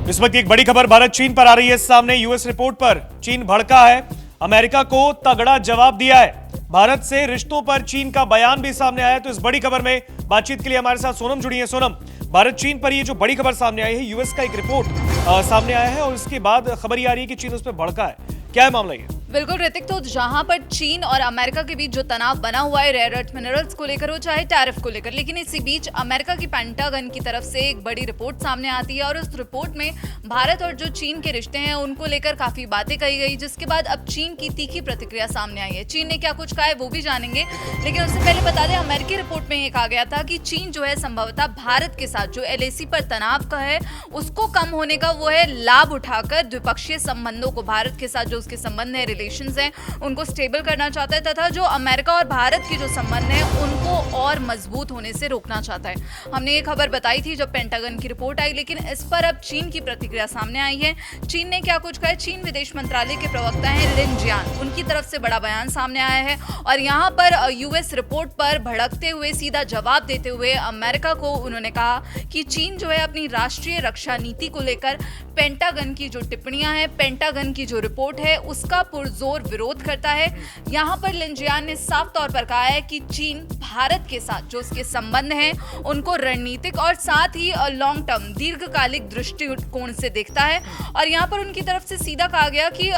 इस वक्त एक बड़ी खबर भारत चीन पर आ रही है सामने। यूएस रिपोर्ट पर चीन भड़का है, अमेरिका को तगड़ा जवाब दिया है। भारत से रिश्तों पर चीन का बयान भी सामने आया है। तो इस बड़ी खबर में बातचीत के लिए हमारे साथ सोनम जुड़ी है। सोनम, भारत चीन पर ये जो बड़ी खबर सामने आई है, यूएस का एक रिपोर्ट सामने आया है और इसके बाद खबर ये आ रही है कि चीन उस पर भड़का है। क्या है मामला ये? बिल्कुल ऋतिक, तो जहां पर चीन और अमेरिका के बीच जो तनाव बना हुआ है रेयर अर्थ मिनरल्स को लेकर, वो चाहे टैरिफ को लेकर, लेकिन इसी बीच अमेरिका की पेंटागन की तरफ से एक बड़ी रिपोर्ट सामने आती है और उस रिपोर्ट में भारत और जो चीन के रिश्ते हैं उनको लेकर काफी बातें कही गई, जिसके बाद अब चीन की तीखी प्रतिक्रिया सामने आई है। चीन ने क्या कुछ कहा है वो भी जानेंगे, लेकिन उससे पहले बता दें अमेरिकी रिपोर्ट में ये कहा गया था कि चीन जो है संभवतः भारत के साथ जो एलएसी पर तनाव का है उसको कम होने का वो है लाभ उठाकर द्विपक्षीय संबंधों को, भारत के साथ जो उसके संबंध है, रिलेशंस हैं, उनको स्टेबल करना चाहता है तथा जो अमेरिका और भारत के जो संबंध है उनको और मजबूत होने से रोकना चाहता है। हमने ये खबर बताई थी जब पेंटागन की रिपोर्ट आई, लेकिन इस पर अब चीन की प्रतिक्रिया सामने आई है। चीन ने क्या कुछ कहा है? चीन विदेश मंत्रालय के प्रवक्ता हैं लिन जियान, उनकी तरफ से बड़ा बयान सामने आया है और यहाँ पर यूएस रिपोर्ट पर भड़कते हुए सीधा जवाब देते हुए अमेरिका को उन्होंने कहा कि चीन जो है अपनी राष्ट्रीय रक्षा नीति को लेकर पेंटागन की जो टिप्पणियां हैं, पेंटागन की जो रिपोर्ट है उसका पुरजोर विरोध करता है। यहाँ पर लिन जियान ने साफ तौर पर कहा है कि चीन भारत के साथ जो उसके संबंध हैं उनको रणनीतिक और साथ ही लॉन्ग टर्म, दीर्घकालिक दृष्टिकोण से देखता है। और यहाँ पर उनकी तरफ से सीधा कहा गया कि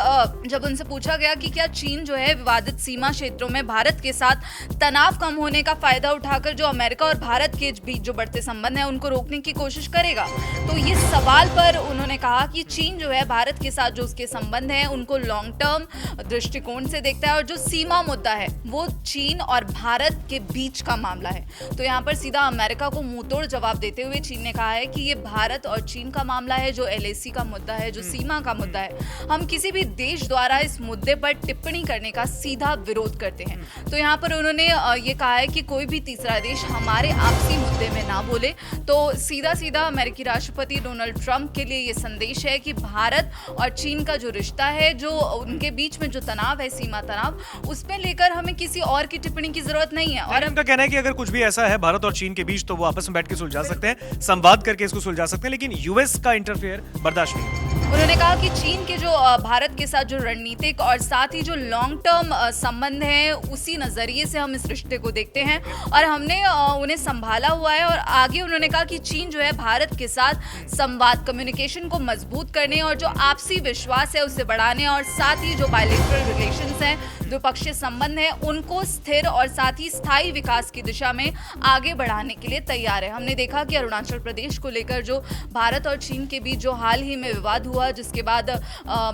जब उनसे पूछा गया कि क्या चीन जो है विवादित सीमा क्षेत्रों में भारत के साथ तनाव कम होने का फायदा उठाकर जो अमेरिका और भारत के बीच जो बढ़ते संबंध है उनको रोकने की कोशिश करेगा, तो ये सवाल पर उन्होंने कहा कि चीन जो है भारत के साथ जो उसके संबंध है उनको लॉन्ग टर्म दृष्टिकोण से देखता है और जो सीमा मुद्दा है वो चीन और भारत के बीच का मामला है। तो यहाँ पर सीधा अमेरिका को मुंहतोड़ जवाब देते हुए चीन ने कहा है कि ये भारत और चीन का मामला है, जो एलएसी का मुद्दा है, जो सीमा का मुद्दा है। हम किसी भी देश द्वारा इस मुद्दे पर टिप्पणी करने का सीधा विरोध करते हैं। तो यहाँ पर उन्होंने ये कहा है कि कोई भी तीसरा देश हमारे आपसी मुद्दे में ना बोले। तो सीधा सीधा अमेरिकी राष्ट्रपति डोनाल्ड ट्रंप के लिए ये संदेश है कि भारत और चीन का जो रिश्ता है, जो उनके बीच में जो तनाव है, सीमा तनाव, उसमें लेकर हमें किसी और की टिप्पणी की जरूरत नहीं है। और उनका कहना है कि अगर कुछ भी ऐसा है भारत और चीन के बीच तो वो आपस में बैठ के सुलझा सकते हैं, संवाद करके इसको सुलझा सकते हैं, लेकिन यूएस का इंटरफेयर बर्दाश्त नहीं। उन्होंने कहा कि चीन के जो भारत के साथ जो रणनीतिक और साथ ही जो लॉन्ग टर्म संबंध है उसी नजरिए से हम इस रिश्ते को देखते हैं और हमने उन्हें संभाला हुआ है। और आगे उन्होंने कहा कि चीन जो है भारत के साथ संवाद, कम्युनिकेशन को मजबूत करने और जो आपसी विश्वास है उसे बढ़ाने और साथ ही जो बायलैटरल रिलेशंस हैं, द्विपक्षीय संबंध है, उनको स्थिर और साथ ही स्थायी विकास की दिशा में आगे बढ़ाने के लिए तैयार है। हमने देखा कि अरुणाचल प्रदेश को लेकर जो भारत और चीन के बीच जो हाल ही में विवाद हुआ, जिसके बाद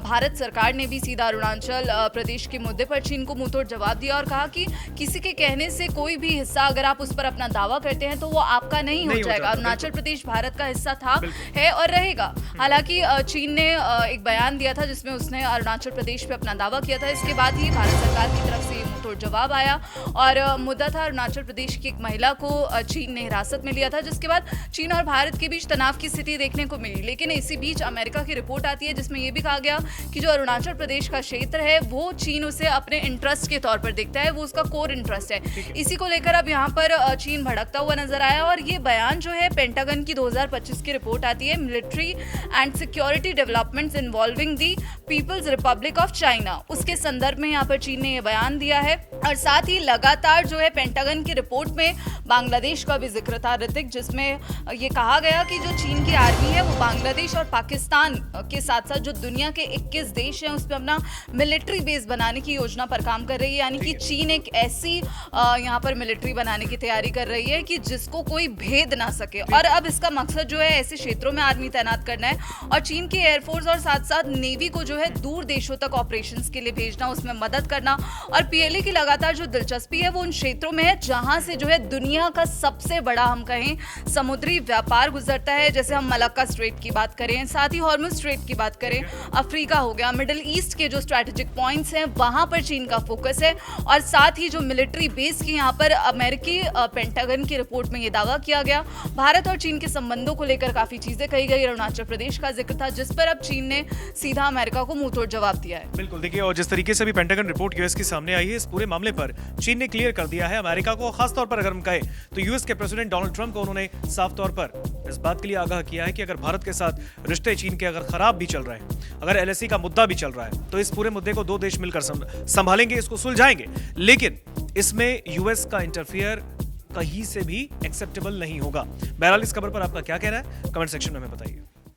भारत सरकार ने भी सीधा अरुणाचल प्रदेश के मुद्दे पर चीन को मुंहतोड़ जवाब दिया और कहा कि किसी के कहने से कोई भी हिस्सा अगर आप उस पर अपना दावा करते हैं तो वो आपका नहीं हो जाएगा। अरुणाचल प्रदेश भारत का हिस्सा था, है और रहेगा। हालांकि चीन ने एक बयान दिया था जिसमें उसने अरुणाचल प्रदेश पे अपना दावा किया था। इसके बाद ही भारत सरकार की तरफ से मुंहतोड़ जवाब आया और मुद्दा था अरुणाचल प्रदेश की एक महिला को चीन ने हिरासत में लिया था, जिसके बाद चीन और भारत के बीच तनाव की स्थिति देखने को मिली। लेकिन इसी बीच अमेरिका की रिपोर्ट आती है जिसमें यह भी कहा गया कि जो अरुणाचल प्रदेश का क्षेत्र है वो चीन उसे अपने इंटरेस्ट के तौर पर देखता है, वो उसका कोर इंटरेस्ट है। इसी को लेकर अब यहाँ पर चीन भड़कता हुआ नजर आया और ये बयान जो है पेंटागन की 2025 की रिपोर्ट आती है, military and security developments involving the People's Republic of China, उसके संदर्भ में यहाँ पर चीन ने यह बयान दिया है। और साथ ही लगातार जो है पेंटागन की रिपोर्ट में बांग्लादेश का भी जिक्र था ऋतिक, जिसमें ये कहा गया कि जो चीन की आर्मी है वो बांग्लादेश और पाकिस्तान के साथ साथ जो दुनिया के 21 देश हैं उस पर अपना मिलिट्री बेस बनाने की योजना पर काम कर रही है। यानी कि चीन एक ऐसी यहाँ पर मिलिट्री बनाने की तैयारी कर रही है कि जिसको कोई भेद ना सके। और अब इसका मकसद जो है ऐसे क्षेत्रों में आर्मी तैनात करना है और चीन की एयरफोर्स और साथ साथ नेवी को जो है दूर देशों तक ऑपरेशंस के लिए भेजना, उसमें मदद करना। और पीएलए की लगातार जो दिलचस्पी है वो उन क्षेत्रों में है जहां से जो है दुनिया का सबसे बड़ा, हम कहें, समुद्री व्यापार गुजरता है। जैसे हम मलक्का स्ट्रेट की बात करें, साथ ही हॉर्मुज स्ट्रेट की बात करें, अफ्रीका हो गया, मिडिल ईस्ट के जो स्ट्रैटेजिक पॉइंट्स हैं वहां पर चीन का फोकस है। और साथ ही जो मिलिट्री बेस की यहाँ पर अमेरिकी पेंटागन की रिपोर्ट में ये दावा किया गया। भारत और चीन के संबंधों को लेकर काफी चीजें कही गई, अरुणाचल प्रदेश का जिक्र था, जिस पर अब चीन ने सीधा अमेरिका को मुंहतोड़ जवाब दिया है। बिल्कुल, देखिए, और जिस तरीके से भी पेंटागन रिपोर्ट यूएस की सामने आई है, इस पूरे मामले पर चीन ने क्लियर कर दिया है अमेरिका को। खासतौर पर अगर हम कहें तो यूएस के प्रेसिडेंट डोनाल्ड ट्रंप को उन्होंने साफ तौर पर इस बात के लिए आगाह किया है कि अगर भारत के साथ रिश्ते चीन के अगर खराब भी चल रहे हैं, अगर एलएसी का मुद्दा भी चल रहा है, तो इस पूरे मुद्दे को दो देश मिलकर संभालेंगे, इसको सुलझाएंगे। लेकिन इसमें यूएस का इंटरफियर कहीं से भी एक्सेप्टेबल नहीं होगा। बहरहाल इस खबर पर आपका क्या कहना है, कमेंट सेक्शन में हमें बताइए।